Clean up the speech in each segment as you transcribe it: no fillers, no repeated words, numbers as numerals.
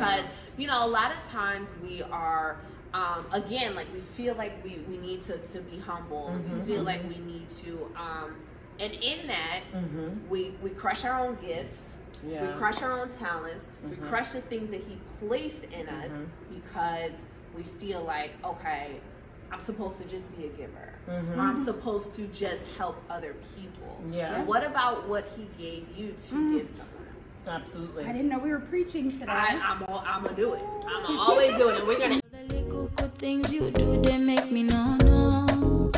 because, you know, a lot of times we are, again, like we feel like we need to be humble. We feel like we need to, and in that, we crush our own gifts. We crush our own talents. We crush the things that he placed in us because we feel like, okay, I'm supposed to just be a giver. Or I'm supposed to just help other people. Yeah. What about what he gave you to give someone else? Absolutely. I didn't know we were preaching today. I'm gonna do it. I'm always doing it. We're gonna. The little good things you do, they make me know.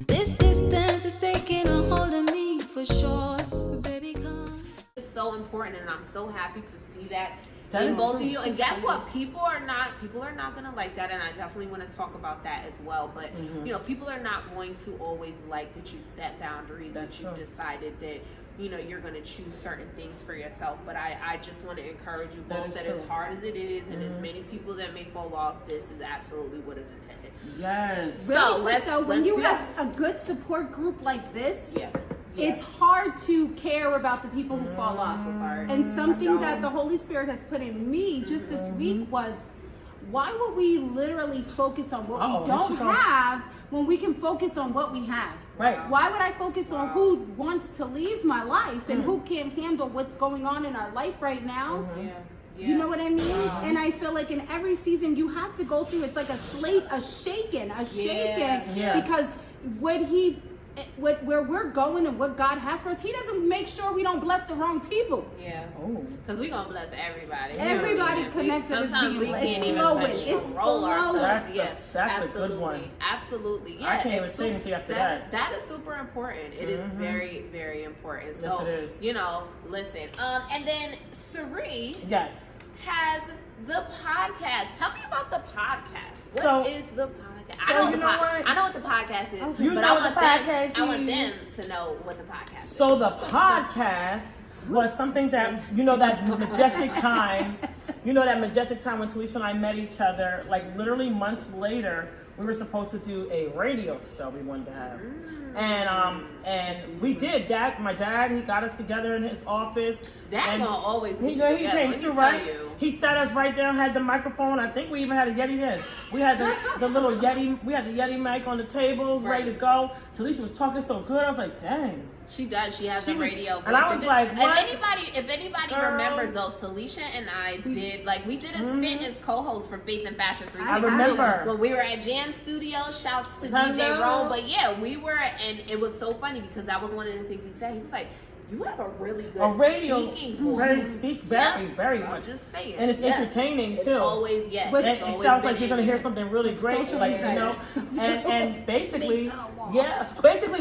This distance is taking a hold of me for sure. Baby, come. It's so important, and I'm so happy to see that in both of you. And guess what? People are not gonna like that, and I definitely want to talk about that as well. But you know, people are not going to always like that you set boundaries, that you decided that, you know, you're going to choose certain things for yourself. But I just want to encourage you both that as hard as it is, and as many people that may fall off, this is absolutely what is intended. Yes. So when you have a good support group like this, it's hard to care about the people who fall off. So sorry. And something that the Holy Spirit has put in me just this week was, why would we literally focus on what we don't have when we can focus on what we have? Right. Why would I focus on who wants to leave my life and who can't handle what's going on in our life right now? You know what I mean? And I feel like in every season you have to go through, it's like a shaking, because where we're going and what God has for us, he doesn't make sure we don't bless the wrong people. Because we're going to bless everybody. Everybody connected is being blessed. It's flowing. That's a good one. Absolutely. Yeah. I can't even say anything after that. That is super important. It is very, very important. Yes, So, it is. you know, listen. And then Cyrie has the podcast. Tell me about the podcast. What is the podcast? I know what the podcast is, but I want them to know what the podcast is. So the podcast was something that, you know, that majestic time when Tilesha and I met each other, like literally months later, we were supposed to do a radio show we wanted to have. And we did. My dad, he got us together in his office. Dad gonna always be he came through, right? He sat us right down, had the microphone. I think we even had a Yeti then. We had the little Yeti, we had the Yeti mic on the tables, ready to go. Talesha was talking so good, I was like, dang. She does. She has a radio voice. And I was like, what? If anybody remembers though, Talesha and I did a stint as co-hosts for Faith and Fashion 360. I remember. When we were at Jan Studios, shouts to DJ Rome. But yeah, we were, and it was so funny because that was one of the things he said. He was like, you have a really good speaking voice. Very so much. I'm just saying. And it's entertaining too. It's always, But it sounds like you're going to hear something really great, like, you know. And basically,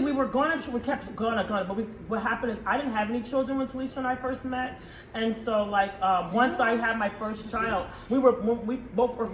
we were we kept going. But what happened is I didn't have any children when Talesha and I first met. And so, like, once I had my first child, we both were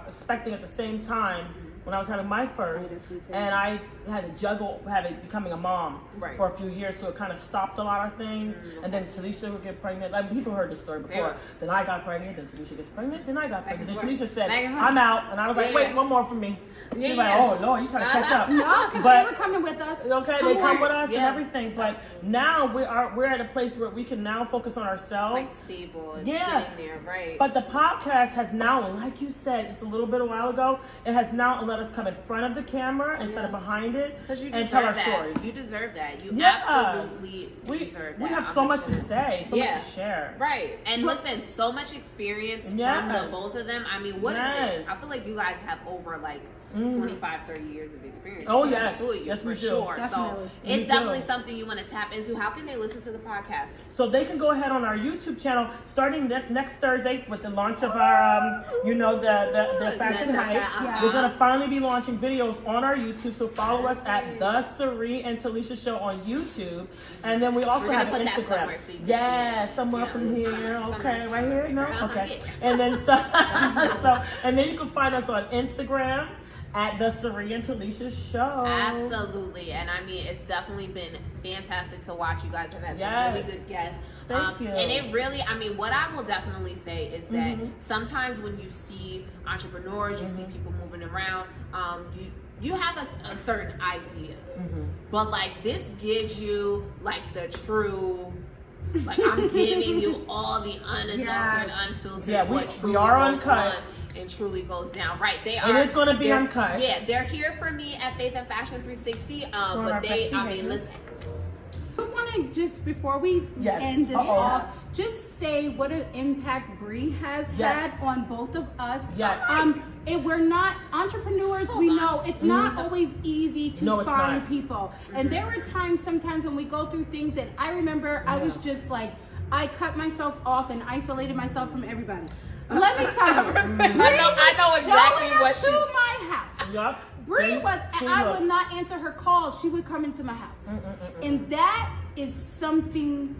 expecting at the same time. When I was having my first, and I had to juggle becoming a mom for a few years, so it kind of stopped a lot of things. And then Talesha would get pregnant. Like, people heard the story before. Then I got pregnant. Then Talesha gets pregnant. Then I got pregnant. Then Talesha said, "I'm out," and I was like, "Wait, one more for me." She's like, "Oh Lord, you trying to catch up?" No, because they were coming with us. Okay, they come with us and everything. But now we're at a place where we can now focus on ourselves. It's like stable. It's getting there, right? But the podcast has now, like you said, just a little bit a while ago, it has now let us come in front of the camera instead of behind it and tell our stories. You deserve that. You absolutely deserve that. We have so much to say, so much to share. Right. And listen, so much experience from the both of them. I mean, what is it? I feel like you guys have over like 25, 30 years of experience. Oh, yes. Yes, we do. Sure. So it's definitely something you want to tap into. How can they listen to the podcast? So they can go ahead on our YouTube channel starting next Thursday with the launch of our, the Fashion Hype. We're going to finally be launching videos on our YouTube. So follow us at The Cyrie and Tilesha Show on YouTube. And then we also have an Instagram. Somewhere up in here. Okay, right here? No? Okay. And then and then you can find us on Instagram at The Cyrie and Tilesha Show. Absolutely. And I mean, it's definitely been fantastic to watch. You guys have had some really good guests. Thank you. And it really, I mean, what I will definitely say is that sometimes when you see entrepreneurs, you see people moving around, you have a certain idea. But like this gives you like the true Like, I'm giving you all the unadulterated, unfiltered. Yeah, we are uncut. And truly goes down. Right, they are. It is going to be uncut. Yeah, they're here for me at Faith and Fashion 360. But they, I mean, listen. I want to just, before we end this off, just say what an impact Bree has had on both of us. Yes. We're not entrepreneurs. We know it's not always easy to find people. And there were times sometimes when we go through things that I remember I was just like, I cut myself off and isolated myself from everybody. Let me tell you, I know exactly what she to my house. Yup. Bree was, I would not answer her calls. She would come into my house. And that is something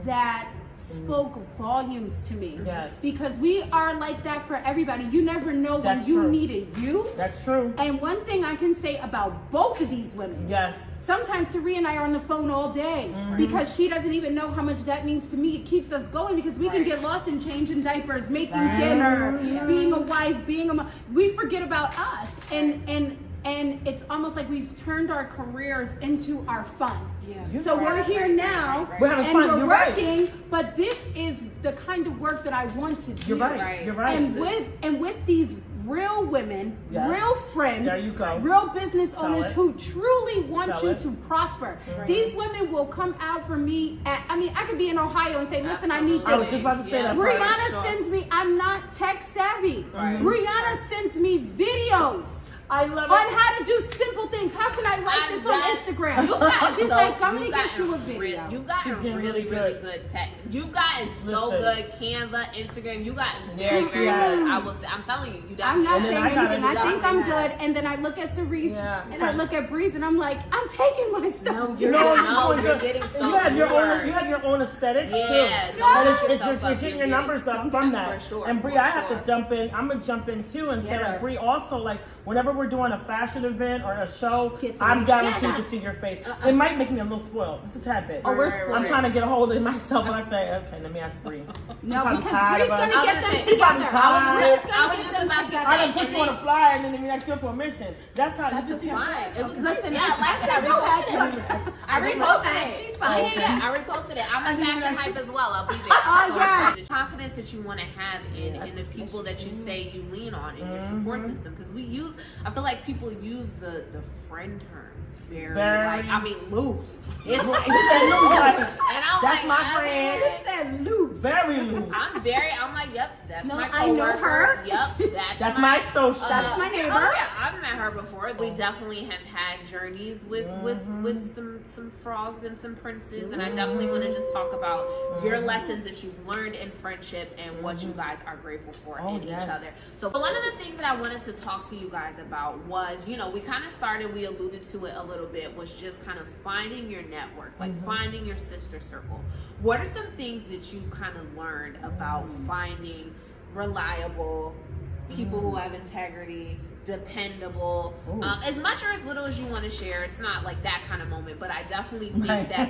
that spoke volumes to me. Yes. Because we are like that for everybody. You never know when you needed you. That's true. And one thing I can say about both of these women. Yes. Sometimes Cyrie and I are on the phone all day because she doesn't even know how much that means to me. It keeps us going because we can get lost in changing diapers, making dinner, being a wife, being a mom. We forget about us. And it's almost like we've turned our careers into our fun. Yeah. So we're here now and we're working, but this is the kind of work that I want to do. You're right. You're right. And with these real women, real friends, there you go. Real business owners who truly want you to prosper. These women will come out for me I could be in Ohio and say, listen, I need this. I was just about to say that. Brianna sends me, I'm not tech savvy. Brianna sends me videos. I love it. On how to do simple things. How can I like this on Instagram? She's like, I'm going to get you a video. You got really good tech. You gotten so good. Canva, Instagram. You got very good. I'm telling you. I'm not saying anything. I think I'm good. And then I look at Cerise and I look at Breeze and I'm like, I'm taking my stuff. No, you're getting so you have your own aesthetics too. You're getting your numbers up from that. And Bree, I have to jump in. I'm going to jump in too and say like, Bree, also like, whenever we're doing a fashion event or a show, I'm guaranteed to see your face. It might make me a little spoiled, just a tad bit. Oh, we're spoiled. I'm trying to get a hold of it myself, and I say, okay, let me ask Bree. No, because Bree's going to get them together. I was just about to say. I done put you on a flyer, and then let me ask your permission. That's how you just fine. It was listen. I reposted it. I reposted it. I'm a fashion hype as well. I'll be there. The confidence that you want to have in the people that you say you lean on in your support system, because I feel like people use the friend term very like, I mean, loose. It's like, and I'm that's like, my friend. You said loose. Very loose. I'm like, yep, that's my coworker. I know her. Yep, that's my social. That's my neighbor. Oh yeah, I've met her before. We definitely have had journeys with some frogs and some princes, and I definitely want to just talk about your lessons that you've learned in friendship and what you guys are grateful for in each other. So one of the things that I wanted to talk to you guys about was, we kind of started, we alluded to it a little bit, was just kind of finding your network, like finding your sister circle. What are some things that you kind of learned about finding reliable people who have integrity, dependable, as much or as little as you want to share? It's not like that kind of moment, but I definitely think that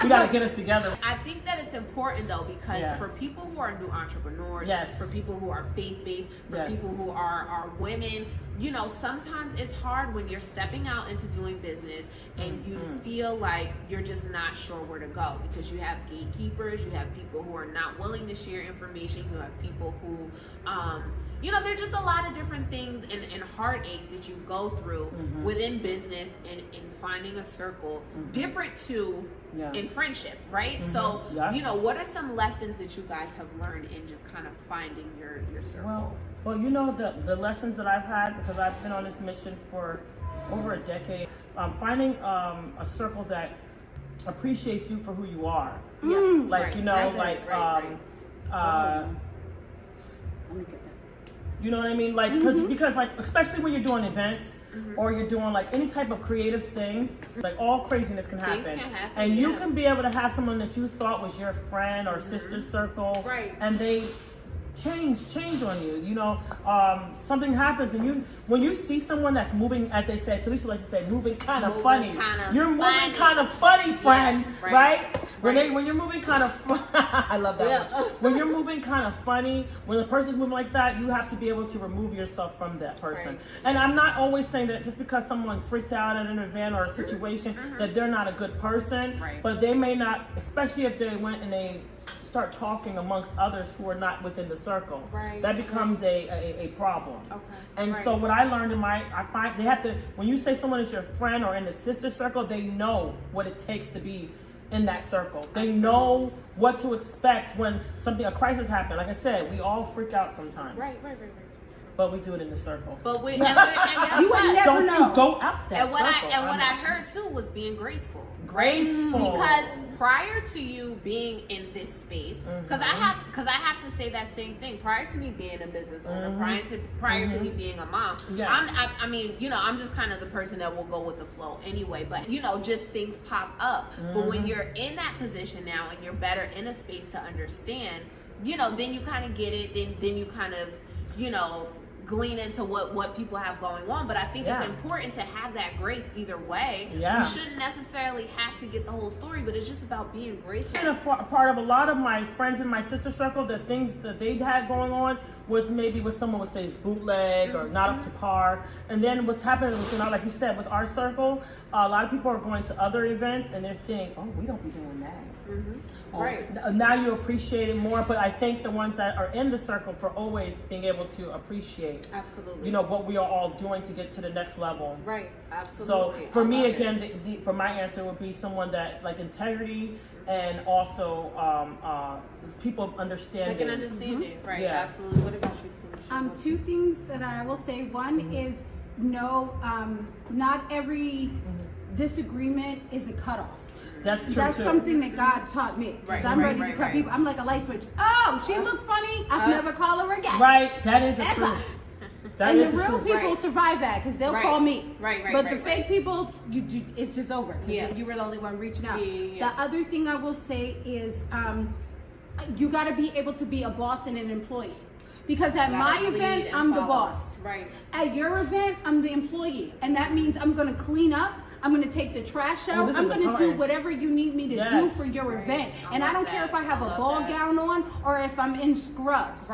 you gotta get us together. I think that it's important though, because for people who are new entrepreneurs, for people who are faith-based, for people who are women, sometimes it's hard when you're stepping out into doing business and you feel like you're just not sure where to go, because you have gatekeepers, you have people who are not willing to share information, you have people who there's just a lot of different things and heartache that you go through within business and in finding a circle different to in friendship, right? So, what are some lessons that you guys have learned in just kind of finding your circle? Well, the lessons that I've had, because I've been on this mission for over a decade, finding a circle that appreciates you for who you are. You know what I mean? Like, because like, especially when you're doing events or you're doing like any type of creative thing, like all craziness can happen. And you can be able to have someone that you thought was your friend or sister circle, and they change on you. Something happens, and when you see someone that's moving, as they said, Tilesha likes to say, moving kind of funny. You're moving kind of funny, friend, right? When you're moving kind of, I love that one. When you're moving kind of funny, when the person's moving like that, you have to be able to remove yourself from that person. Right. And I'm not always saying that just because someone freaked out at an event or a situation that they're not a good person, but they may not, especially if they went and they start talking amongst others who are not within the circle. Right. That becomes a problem. Okay. And so what I learned I find they have to, when you say someone is your friend or in the sister circle, they know what it takes to be in that circle. They know what to expect when a crisis happens. Like I said, we all freak out sometimes. Right. But we do it in the circle. But we, you would never know. You go out that circle. What I heard too was being graceful. Because prior to you being in this space, because I have to say that same thing. Prior to me being a business owner, prior to me being a mom, I mean, I'm just kind of the person that will go with the flow anyway. But just things pop up. But when you're in that position now and you're better in a space to understand, then you kind of get it. Then you kind of, glean into what people have going on. But I think it's important to have that grace either way. You shouldn't necessarily have to get the whole story, but it's just about being graceful. And a part of a lot of my friends in my sister circle, the things that they had going on was maybe what someone would say is bootleg or not up to par. And then what's happening is, like you said, with our circle, a lot of people are going to other events and they're saying, oh, we don't be doing that. Now you appreciate it more, but I thank the ones that are in the circle for always being able to appreciate, what we are all doing to get to the next level. Right, absolutely. So for me, again, for my answer would be someone that like integrity and also people understanding. Like an understanding, right? Yeah. Absolutely. What about you, Tilesha? Two things that I will say. One is not every disagreement is a cutoff. That's true. That's something that God taught me. I'm ready to cut people. I'm like a light switch. Oh, she looked funny. I'll never call her again. Right. That is the truth. And the real people survive that because they'll call me. But the fake people, it's just over. Yeah. You were the only one reaching out. The other thing I will say is you got to be able to be a boss and an employee. Because at my event, I'm the boss. Right. At your event, I'm the employee. And that means I'm going to clean up. I'm going to take the trash out. I'm going to do whatever you need me to do for your event. And I don't care if I have a ball gown on or if I'm in scrubs.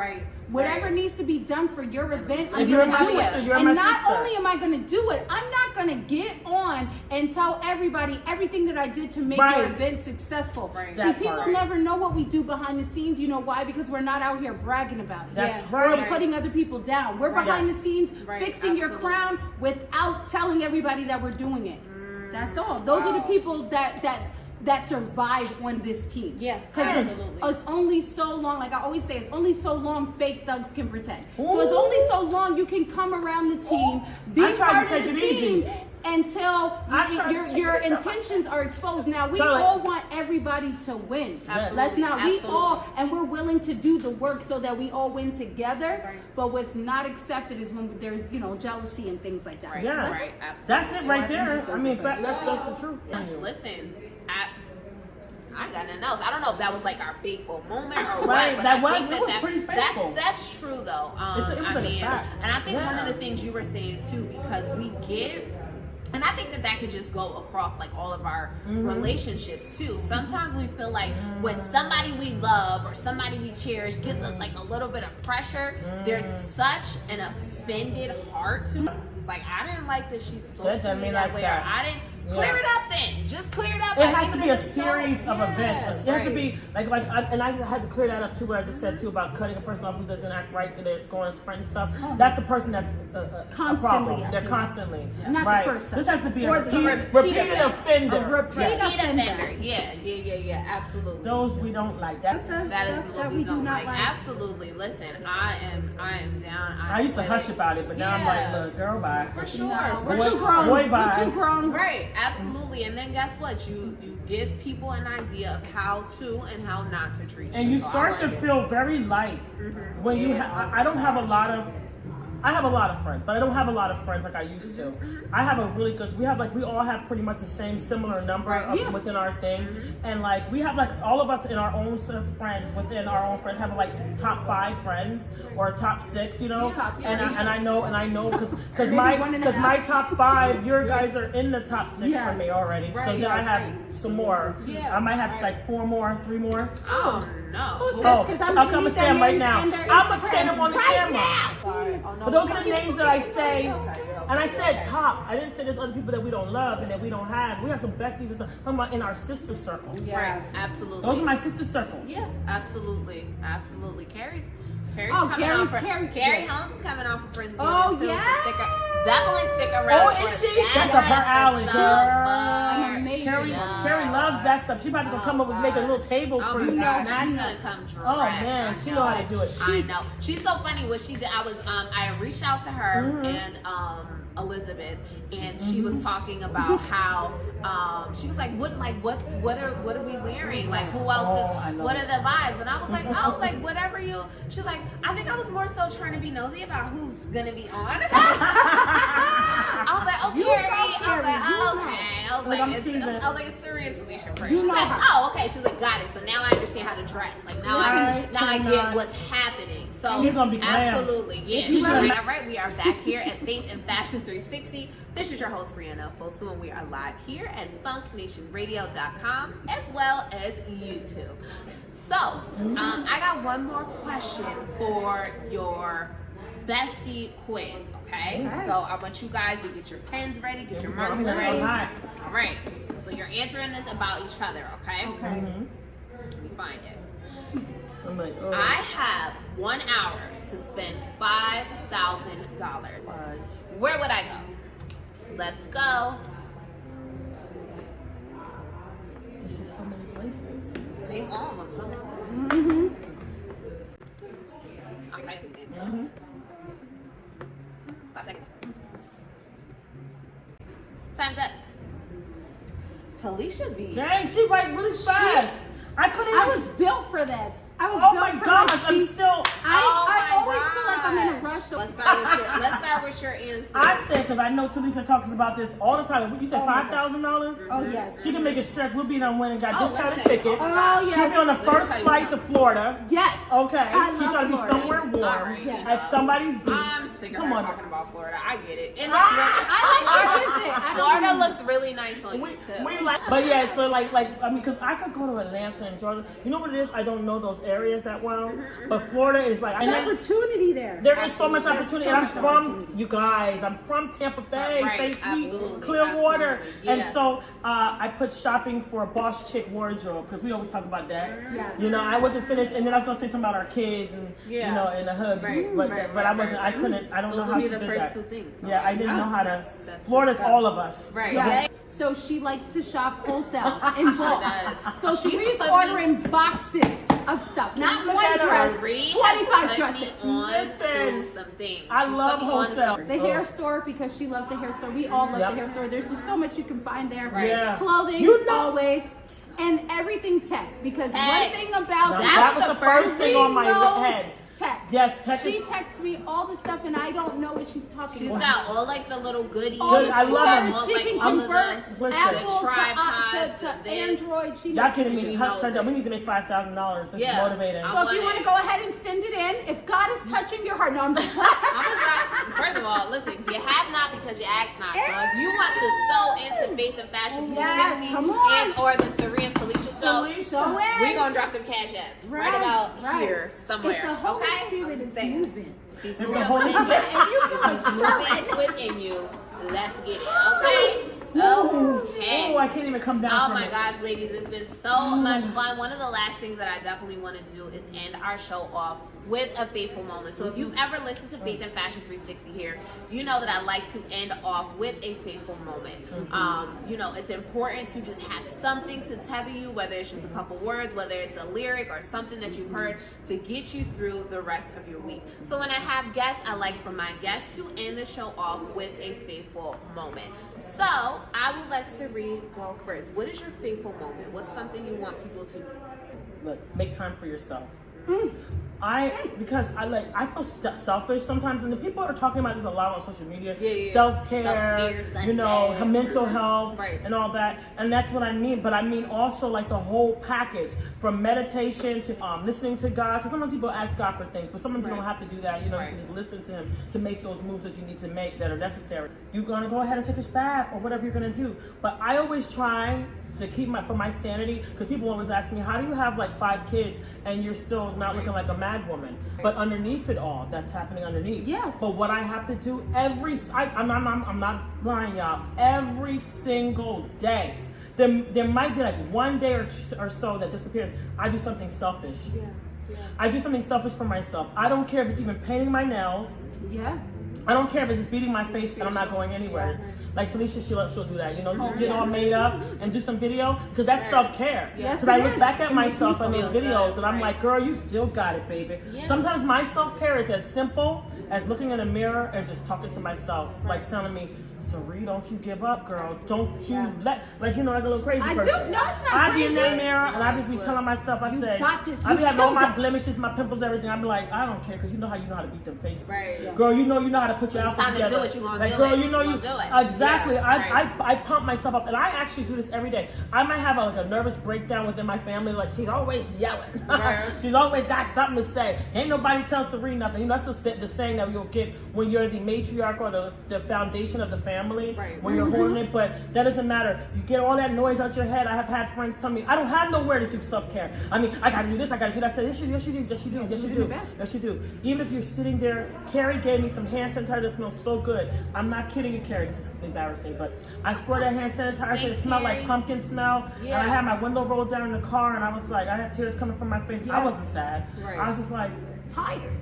Whatever needs to be done for your event, I'm going to do it. And not only am I going to do it, I'm not going to get on and tell everybody everything that I did to make your event successful. See, people never know what we do behind the scenes. You know why? Because we're not out here bragging about it. That's right. We're putting other people down. We're behind the scenes fixing your crown without telling everybody that we're doing it. That's all. Those are the people that survive on this team. Yeah, because it's only so long. Like I always say, it's only so long fake thugs can pretend. So it's only so long you can come around the team, be part of the team, until your intentions are exposed. Now we all want everybody to win. Let's not. We all, and we're willing to do the work so that we all win together. But what's not accepted is when there's jealousy and things like that. Yeah, that's it right there. I mean, that's the truth. Listen, I got nothing else. I don't know if that was like our fateful moment or what. But it was pretty fateful. That's true though. And I think one of the things you were saying too, because we give. And I think that could just go across like all of our relationships too. Sometimes we feel like when somebody we love or somebody we cherish gives us like a little bit of pressure, there's such an offended heart to like I didn't like that she spoke to me that way. Or I didn't clear it up then. Just clear it up. It has to be a series of events. It has to be and I had to clear that up too. What I just said too about cutting a person off who doesn't act right, and they're going to sprint and stuff. That's the person that's a problem. They're constantly not the first time. This has to be a repeated offender. A repeat offender. Yeah. Absolutely. Those we don't like. That is what we don't like. Absolutely. Listen, I am down. I used to hush about it, but now I'm like, look, girl, bye. For sure. We're too grown. We're too grown. Right. Absolutely. And then guess what? You give people an idea of how to and how not to treat you. And you start to feel very light when you I don't have a lot of I have a lot of friends, but I don't have a lot of friends like I used to. I have a really good, we all have pretty much the same similar number within our thing. And like, we have like, all of us in our own set of friends, within our own friends, have like top 5 friends or top 6, you know? And I know, because my top 5, your guys are in the top 6 for me already. So then I have some more. I might have like 4 more, 3 more. Oh no. Who's this? Because I'm gonna say them right now. I'm gonna say them on the camera. Sorry. But those are the names that I say. And I said top. I didn't say there's other people that we don't love and that we don't have. We have some besties and stuff. I'm about in our sister circle. Right. Absolutely. Those are my sister circles. Yeah. Absolutely. Absolutely. Carrie's Carrie Holmes coming off for Friendsgiving. Oh, yeah. Definitely stick around. Oh, is she? That's up her alley, girl. Carrie loves that stuff. She about to go come up and make a little table for you. She's gonna come dressed. Oh man, she know how to do it. I know. She's so funny. What she did, I reached out to her and Elizabeth, and she was talking about how she was like, what are we wearing? Like, who else is? What are the vibes? And I was like, oh, like whatever you. She's like, I think I was more so trying to be nosy about who's gonna be on. I was like, oh, Carrie. I was like, oh, okay. I was like, it's Cyrie and Tilesha first. She's like, oh, okay. She's like, got it. So now I understand how to dress. Like now I get what's happening. So she's gonna be glam. Absolutely, yeah. All right, we are back here at Faith and Fashion 360. This is your host, Brianna Fosu, and we are live here at FUNKnationRadio.com as well as YouTube. So, I got one more question for your bestie quiz, okay? So I want you guys to get your pens ready, get your markers ready. All right. So you're answering this about each other, okay? Okay. Let me find it. I'm like, oh. I have 1 hour to spend $5,000. Where would I go? Let's go. There's just so many places. Name all of them. Okay. 5 seconds. Time's up. Talesha B. Dang, she write really fast. I was built for this. I was Oh built my for gosh, this. I'm still. I always feel like I'm in a rush. Let's start with your answer. I said, because I know Talesha talks about this all the time. You said $5,000? Oh, yes. She can make it stretch. We'll be done winning. Got discounted listen. tickets. Oh, yes. She'll be on the first flight to Florida. Yes. Okay. I She's going to be love Florida. somewhere warm Alright. Yes. at somebody's beach. I'm sick of Come her on. talking about Florida. I get it. And I like to visit. Florida looks really nice on We you too. like, but yeah, so like, I mean, because I could go to Atlanta and Georgia. You know what it is? I don't know those areas that well, but Florida is like, I never. Opportunity there. There is so much opportunity, and I'm from you guys. I'm from Tampa Bay, Right, St. Pete, absolutely, Clearwater, absolutely, and yeah. so I put shopping for a boss chick wardrobe because we always talk about that. Yes. You know, I wasn't finished, and then I was gonna say something about our kids and you know, and the hubbies, but I wasn't. I couldn't. I don't Those know would how be she the did first that. 2 things. So Yeah, I didn't know how to. that's Florida's what's up. all of us. Right. Yeah. So she likes to shop wholesale in bulk. does. So she's ordering boxes of stuff, not Look one at her. dress, Marie 25 has put me dresses. on Listen. to some things. I She's love put me on to wholesale. some- The hair store, because she loves the hair store. We all love Yep. the hair store. There's just so much you can find there. Right. Yeah. Clothing, You know- always. And everything tech. Because Tech. one thing about Now, that, that was the first thing on my knows head. Tech. Yes, tech She is. texts me all the stuff and I don't know what she's talking She's about. got all like the little goodies. Good, I She's love got them. all, She like, can all of convert Listen. Apple tripods to and this. Android. She Y'all knows kidding what me? she knows Turns it. out we need to make $5,000. That's Yeah. motivating. I'm- So if you want want to it. go ahead and send it in, if God is touching your heart, no, I'm just I'm gonna drop. First of all, listen, you have not because you asked not. So if you want to sew into Faith and Fashion Yes, 360 come on. and or the Cyrie and Tilesha show, so in. we're gonna drop them cash apps right about here somewhere. If the Holy Okay? Spirit is Saying. moving. He's If the moving Holy within you. Spirit He's moving within you. Let's get it. Okay? Okay. Oh, I can't even come down Oh from my it. gosh, ladies, it's been so much fun. One of the last things that I definitely want to do is end our show off with a faithful moment. So if you've ever listened to Faith and Fashion 360 here, you know that I like to end off with a faithful moment. You know, it's important to just have something to tether you, whether it's just a couple words, whether it's a lyric or something that you've heard to get you through the rest of your week. So when I have guests, I like for my guests to end the show off with a faithful moment. So I will let Cyrie go first. What is your faithful moment? What's something you want people to do? Look, make time for yourself. Because I feel selfish sometimes, and the people are talking about this a lot on social media. Self-care, her mental health, and all that, and that's what I mean. But I mean also like the whole package, from meditation to listening to God. Because sometimes people ask God for things, but sometimes you don't have to do that. You can just listen to Him to make those moves that you need to make that are necessary. You're gonna go ahead and take a bath or whatever you're gonna do. But I always try to keep for my sanity, because people always ask me, how do you have like 5 kids and you're still not looking like a mad woman? But underneath it all, that's happening underneath. Yes. But what I have to do I'm not lying, y'all, every single day, there might be like one day or so that disappears. I do something selfish. I do something selfish for myself. I don't care if it's even painting my nails. I don't care if it's just beating my face and I'm not going anywhere. Like Tilesha, she'll do that. You get all made up and do some video, because that's self-care. Because I look back at myself on those videos and I'm like, girl, you still got it, baby. Sometimes my self-care is as simple as looking in a mirror and just talking to myself, like telling me, Cyrie, don't you give up, girl. Don't you like a little crazy person. No, it's not I crazy. be in that mirror and I just be telling myself, I be having all my blemishes, my pimples, everything. I be like, I don't care, because you know how to beat them faces. Girl, you know how to put your outfit together. Do what you want to do. Girl, you know do it. Exactly. I pump myself up, and I actually do this every day. I might have a nervous breakdown within my family, like she's always yelling. She's always got something to say. Ain't nobody tell Cyrie nothing. That's the saying that you'll get when you're the matriarch or the foundation of the family. When you're holding it, but that doesn't matter. You get all that noise out your head. I have had friends tell me, I don't have nowhere to do self-care. I mean, I gotta do this, I gotta do that. I said, yes you do. Even if you're sitting there, Carrie gave me some hand sanitizer that smells so good. I'm not kidding you, Carrie, this is embarrassing, but I squirt that hand sanitizer, it smelled like pumpkin smell, and I had my window rolled down in the car, and I was like, I had tears coming from my face. I wasn't sad. I was just like, tired.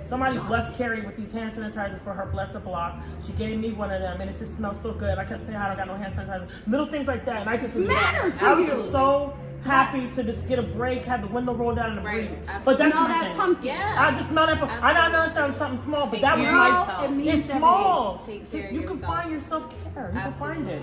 Somebody blessed Carrie with these hand sanitizers for her Bless the Block. She gave me one of them, and it just smells so good. I kept saying, I don't got no hand sanitizer. Little things like that, and I just was just so happy to just get a break, have the window rolled down in the breeze. But that's my thing. Pumpkin. I just smell that pumpkin. I know it sounds something small, but that was nice. It's small. You can find your self-care. You can find it.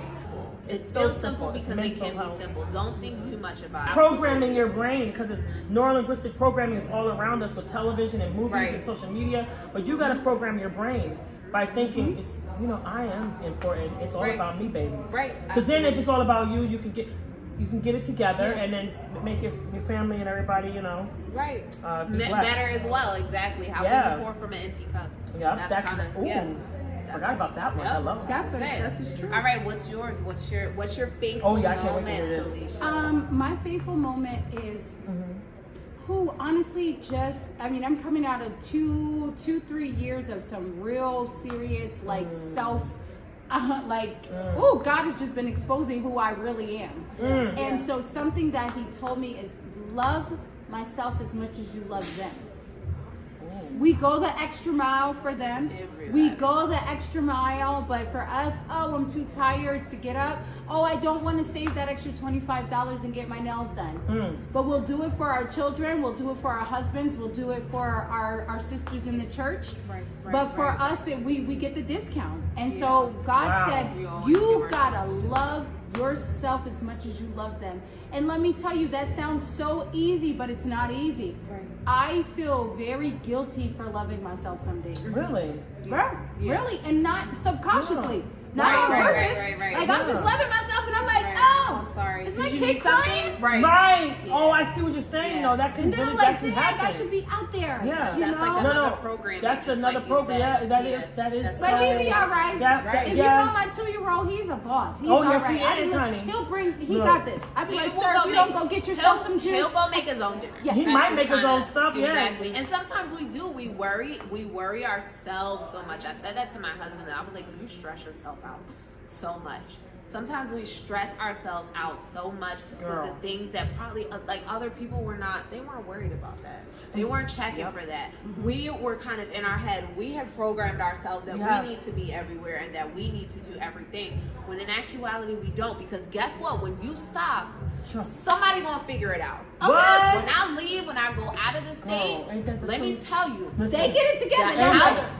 It's so simple because it can be simple. Don't think too much about it. Programming your brain, because it's neurolinguistic programming is all around us with television and movies and social media. But you got to program your brain by thinking it's, I am important. It's all about me, baby. Because then if it's all about you, you can get it together and then make your family and everybody, be better as well. Exactly. How can you pour from an empty cup? Forgot about that one. I love it. That's true. All right, what's yours? What's your faithful moment? I can't wait to hear this. My faithful moment is who honestly I'm coming out of 3 years of some real serious self God has just been exposing who I really am. And so something that he told me is love myself as much as you love them. We go the extra mile for them. We go the extra mile, but for us, I'm too tired to get up. I don't want to save that extra $25 and get my nails done. But we'll do it for our children. We'll do it for our husbands. We'll do it for our sisters in the church. But for us, we get the discount. And so God said, you gotta love yourself as much as you love them. And let me tell you, that sounds so easy, but it's not easy. I feel very guilty for loving myself some days. Really? Really, and not subconsciously. Not on purpose. Like I'm just loving myself, and I'm like, I'm sorry. Is my kid crying? Right. Oh, I see what you're saying. No, that can really happen. I should be out there. Yeah. That's like another program. That's another program. Yeah, that is. But he'll be all right. If you know my 2-year-old, he's a boss. He's all right. He is, honey. He got this. I'd be like, sir, if you don't go get yourself some juice. He'll go make his own dinner. He might make his own stuff. Exactly. And sometimes we do. We worry ourselves so much. I said that to my husband, and I was like, you stress yourself out so much. Sometimes we stress ourselves out so much with the things that probably other people they weren't worried about that. They weren't checking for that. We were kind of in our head, we have programmed ourselves that we need to be everywhere and that we need to do everything. When in actuality we don't, because guess what? When you stop, somebody gonna figure it out. When I leave, when I go out of the state, let me tell you, they get it together.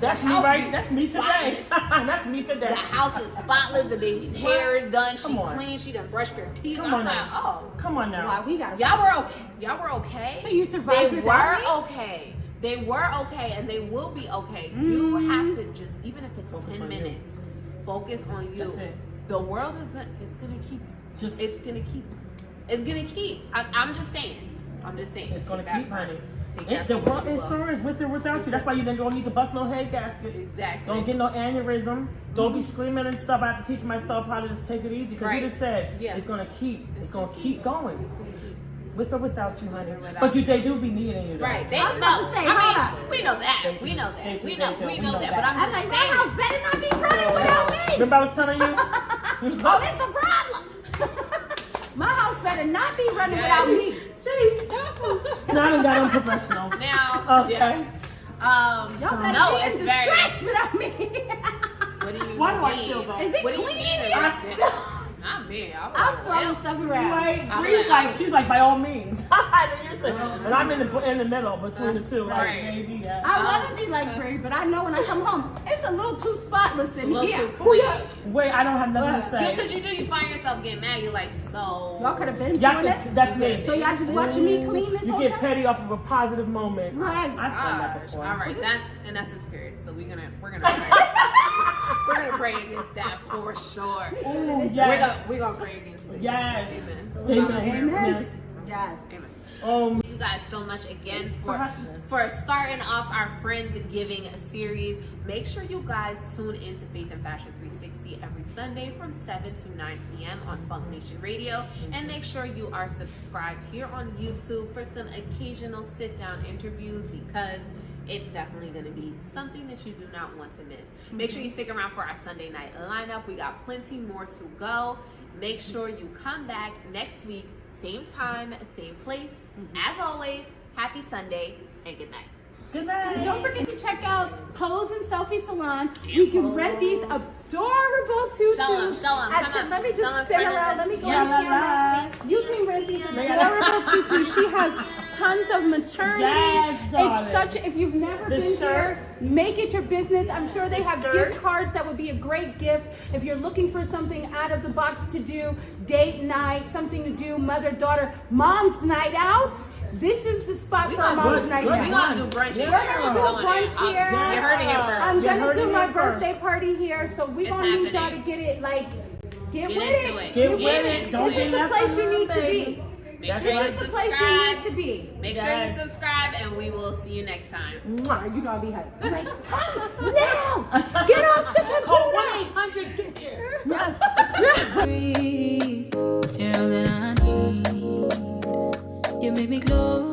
That's me, right? That's me today. That's me today. The house is spotless. The baby's hair is done. She clean. She done brushed her teeth. Come on now. Come on now. Wow, we got. Y'all were okay. So you survived. They were okay. They were okay and they will be okay. You have to just, even if it's Focus 10 on minutes, focus on you. That's it. The world isn't, it's gonna keep, Just it's gonna keep. I'm just saying. it's gonna keep, honey. Take that The from world people. insurance with or without you. That's why you don't need to bust no head gasket. Exactly. Don't get no aneurysm. Don't be screaming and stuff. I have to teach myself how to just take it easy. Because Right. you just said Yeah. it's gonna keep going. It's gonna keep. With or without you, honey. Without But they do be needing you though. Right. They I was about to say, hold I up. mean, we know that. They do. We know They that. do, We they know do. we We know know that. that. But I'm I'm just like, my saying. house better not be running without me. Remember I was telling you? Oh, it's a problem. My house better not be running without me. No, I done got unprofessional. Now, Okay. yeah. Y'all better No, be in it's very. distress without me. What do you Why do I mean? feel that? Is it What do you clean mean? in here? Not me. I'm throwing stuff around. Right? She's like, by all means. And I'm in the middle between the two. Like, Right. maybe, yeah. I want to be like Brie, but I know when I come home, it's a little too spotless in here. Wait, I don't have nothing to say. Because you find yourself getting mad. You're like, so. Y'all could have been Y'all doing could- this. that's me. So y'all just watching me clean this You whole get time? petty off of a positive moment. Right. I've done that Gosh. before. All right, that's the spirit. So we're gonna pray. We're gonna pray against that for sure. Ooh, yes. We're gonna pray against it. Yes. Amen. Amen. Amen. Yes. Yes. Amen. Thank you guys so much again Yes. for starting off our Friendsgiving series. Make sure you guys tune into Faith and Fashion 360 every Sunday from 7 to 9 p.m. on Funk Nation Radio. And make sure you are subscribed here on YouTube for some occasional sit-down interviews, because it's definitely going to be something that you do not want to miss. Make sure you stick around for our Sunday night lineup. We got plenty more to go. Make sure you come back next week, same time, same place. As always, happy Sunday and good night. Good night. Don't forget to check out Pose and Selfie Salon. You can rent these adorable tutus. Show 'em, show 'em. Come on. Let me Come just on, spin friend. around. Let me go Yeah. on camera. You can rent these adorable tutus. She has tons of maternity. Yes, darling. It's such. If you've never This been shirt. here, make it your business. I'm sure they have shirt. gift cards that would be a great gift if you're looking for something out of the box to do. Date night, something to do. Mother-daughter, mom's night out. This is the spot We for a gonna mom's do- night good We out. gonna do brunch. We're gonna do a brunch here. You heard it here first. I'm You gonna heard do it my here first. birthday party here, so we It's gonna need y'all to happening. get it like get Get with into it. it. Get with Get it. into Don't This get is the left place you alone, need to baby. be. Make That's sure you This is the place you subscribe. need to be. Make sure you subscribe, and we will see you next time. Mwah, you know I'll be hyped. I'm like, come now, get off the Call computer. 1-800 get here. Yes. You're all that I need. You make me glow.